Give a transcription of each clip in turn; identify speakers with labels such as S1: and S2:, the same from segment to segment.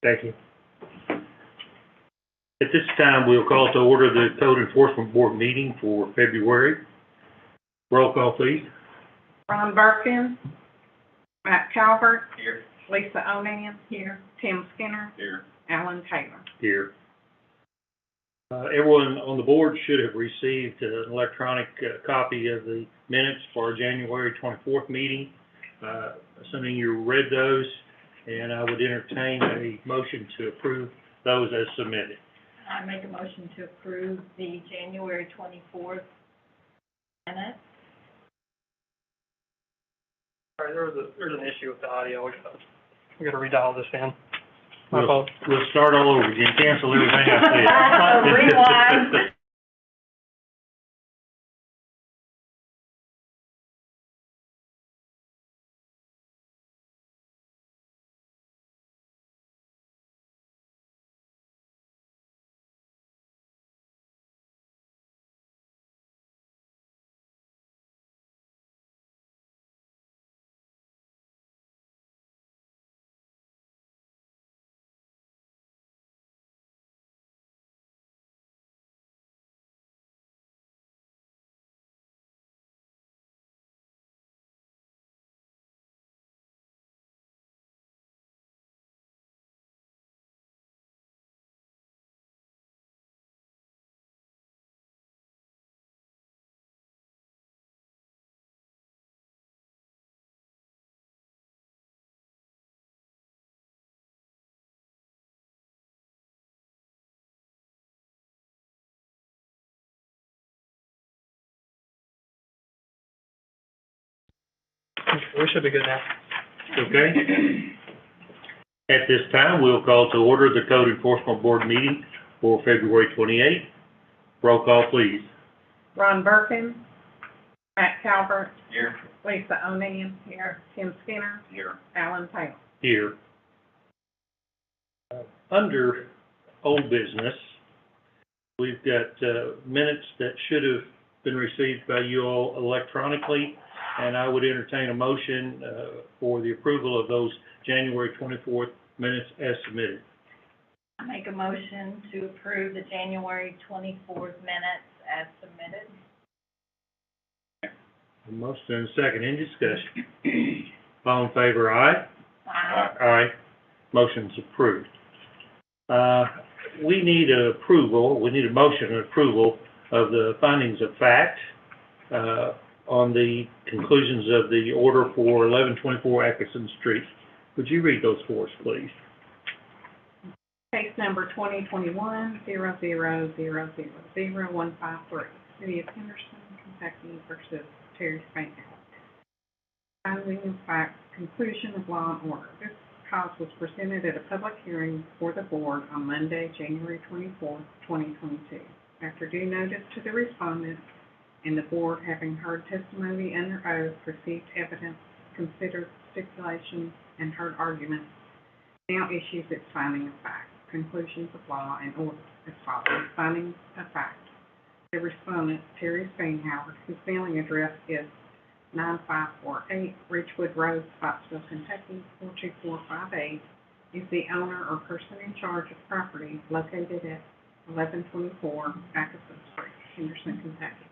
S1: Thank you. At this time, we'll call to order the Code Enforcement Board meeting for February. Roll call, please.
S2: Ron Birkin. Matt Calvert.
S3: Here.
S2: Lisa Onan. Here. Tim Skinner.
S3: Here.
S2: Alan Taylor.
S1: Here. Everyone on the board should have received an electronic copy of the minutes for our January 24th meeting. Assuming you read those, and I would entertain a motion to approve those as submitted.
S4: I make a motion to approve the January 24th minutes.
S5: Sorry, there's an issue with the audio. We got to redial this in. My fault.
S1: We'll start all over again. Cancel everything I said.
S4: Rewind.
S5: We should be good now.
S1: Okay. At this time, we'll call to order the Code Enforcement Board meeting for February 28th. Roll call, please.
S2: Ron Birkin. Matt Calvert.
S3: Here.
S2: Lisa Onan. Here. Tim Skinner.
S3: Here.
S2: Alan Taylor.
S1: Here. Under old business, we've got minutes that should have been received by you all electronically, and I would entertain a motion for the approval of those January 24th minutes as submitted.
S4: I make a motion to approve the January 24th minutes as submitted.
S1: A motion and a second. Any discussion? All in favor, aye?
S4: Aye.
S1: Aye. Motion's approved. We need a motion and approval of the findings of fact on the conclusions of the order for 1124 Atkinson Street. Would you read those for us, please?
S2: Case number 2021-00000153, City of Henderson, Kentucky versus Terry Spankow. Finding of fact, conclusion of law and order. This cause was presented at a public hearing before the board on Monday, January 24th, 2022. After due notice to the respondent and the board having heard testimony under oath, received evidence, considered stipulations, and heard arguments, now issues its finding of fact, conclusions of law and order as follows. Finding of fact. The respondent, Terry Spankow, whose mailing address is 9548 Ridgewood Road, Spotsville, Kentucky 42458, is the owner or person in charge of property located at 1124 Atkinson Street, Henderson, Kentucky.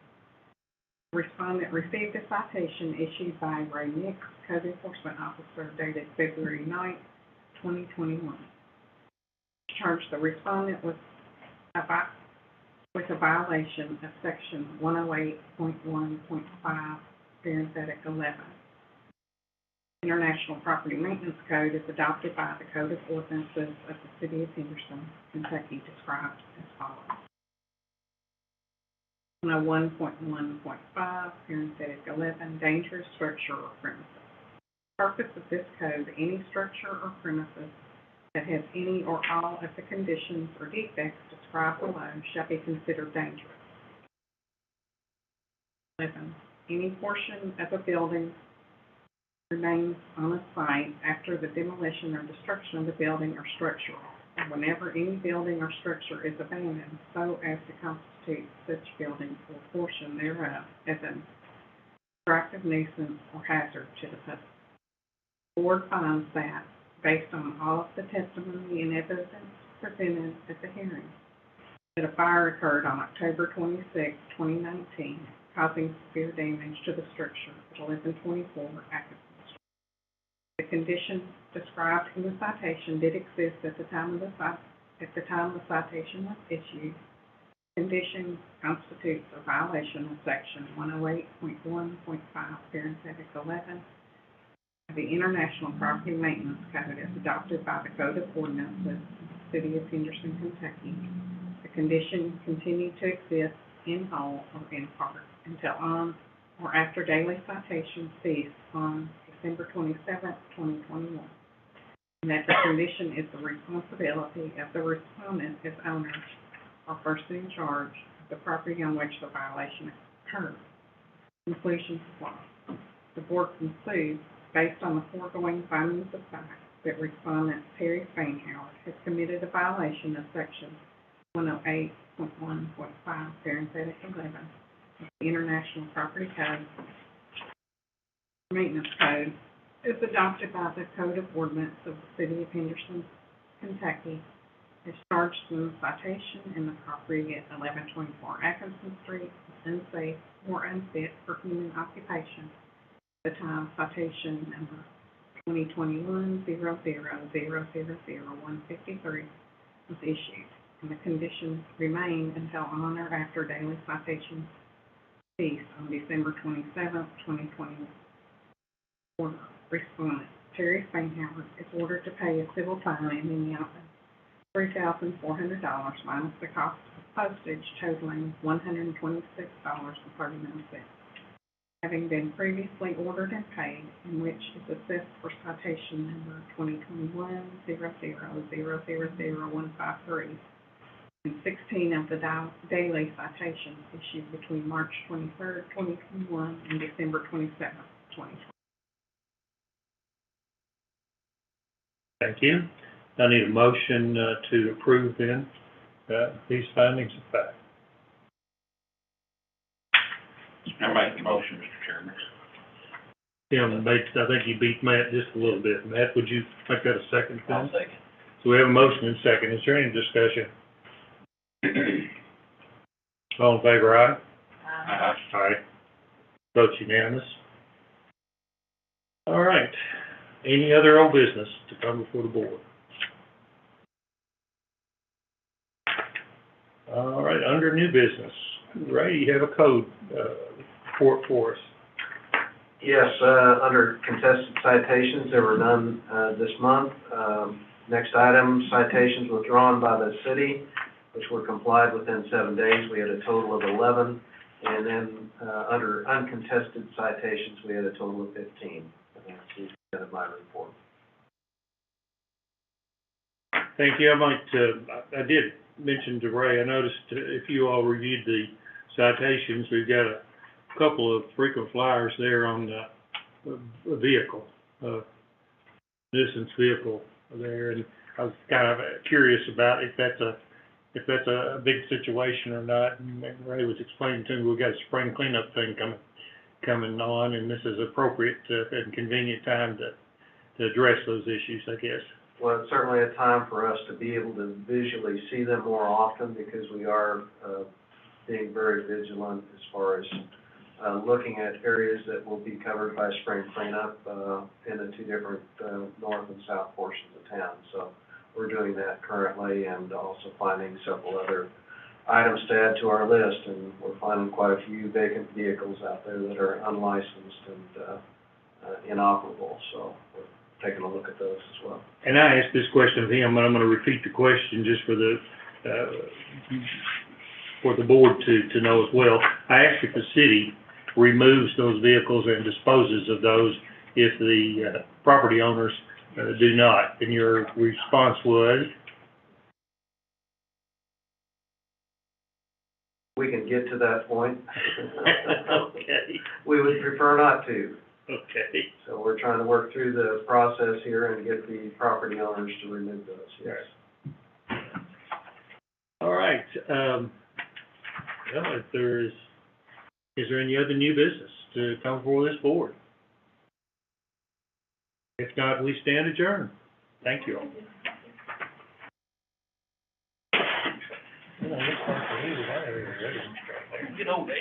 S2: The respondent received a citation issued by Ray Nix, Code Enforcement Officer, dated February 9, 2021. Charged the respondent with a violation of Section 108.1.5, parenthetic 11. International Property Maintenance Code is adopted by the Code of Ordinances of the City of Henderson, Kentucky, described as follows. 101.1.5, parenthetic 11, dangerous structure or premises. The purpose of this code, any structure or premises that has any or all of the conditions or defects described below shall be considered dangerous. 11. Any portion of a building remains on a site after the demolition or destruction of the building or structure, or whenever any building or structure is abandoned so as to constitute such building or portion thereof as an attractive nuisance or hazard to the public. The board finds that based on all of the testimony and evidence presented at the hearing, that a fire occurred on October 26, 2019, causing severe damage to the structure at 1124 Atkinson Street. The condition described in the citation did exist at the time the citation was issued. Condition constitutes a violation of Section 108.1.5, parenthetic 11, of the International Property Maintenance Code as adopted by the Code of Ordinances of the City of Henderson, Kentucky. The condition continued to exist in whole or in part until on or after daily citations ceased on December 27, 2021, and that the condition is the responsibility of the respondent as owner or person in charge of the property on which the violation occurred. Conclusions of law. The board concludes, based on the foregoing findings of fact, that respondent Terry Spainhauer has committed a violation of Section 108.1.5, parenthetic 11, of the International Property Code, Maintenance Code, as adopted by the Code of Ordinance of the City of Henderson, Kentucky, is charged in the citation in the property at 1124 Atkinson Street is unsafe or unfit for human occupation at the time citation number 2021-00000153 was issued, and the conditions remain until on or after daily citations cease on December 27, 2021. Respondent Terry Spainhauer is ordered to pay a civil fine in the amount of $3,400 minus the cost of postage totaling $126.39, having been previously ordered and paid, in which is assessed for citation number 2021-00000153 and 16 of the daily citations issued between March 23, 2021 and December 27, 2020.
S1: Thank you. I need a motion to approve then these findings of fact.
S3: I make the motion, Mr. Chairman.
S1: Tim, I think you beat Matt just a little bit. Matt, would you make that a second?
S3: I'll second.
S1: So we have a motion and second. Is there any discussion? All in favor, aye? Aye. Vote unanimous. All right. Any other old business to come before the board? All right, under new business, Ray, you have a code report for us.
S6: Yes, under contested citations, there were none this month. Next item, citations withdrawn by the city, which were complied within 7 days. We had a total of 11. And then under uncontested citations, we had a total of 15. And that's the end of my report.
S1: Thank you. I did mention to Ray, I noticed if you all reviewed the citations, we've got a couple of frequent flyers there on the vehicle, nuisance vehicle there, and I was kind of curious about if that's a big situation or not. And Ray was explaining to me we've got a spring cleanup thing coming on, and this is appropriate and convenient time to address those issues, I guess.
S6: Well, it's certainly a time for us to be able to visually see them more often, because we are being very vigilant as far as looking at areas that will be covered by spring cleanup in the two different north and south portions of town. So we're doing that currently, and also finding several other items to add to our list, and we're finding quite a few vacant vehicles out there that are unlicensed and inoperable. So we're taking a look at those as well.
S1: And I asked this question of him, and I'm going to repeat the question just for the board to know as well. I asked if the city removes those vehicles and disposes of those if the property owners do not, and your response was?
S6: We can get to that point.
S1: Okay.
S6: We would prefer not to.
S1: Okay.
S6: So we're trying to work through the process here and get the property owners to remove those, yes.
S1: All right. Well, if is there any other new business to come before this board? If not, we stand adjourned. Thank you all.
S5: You know, it looks like the news, I haven't even read it.
S3: Good old days.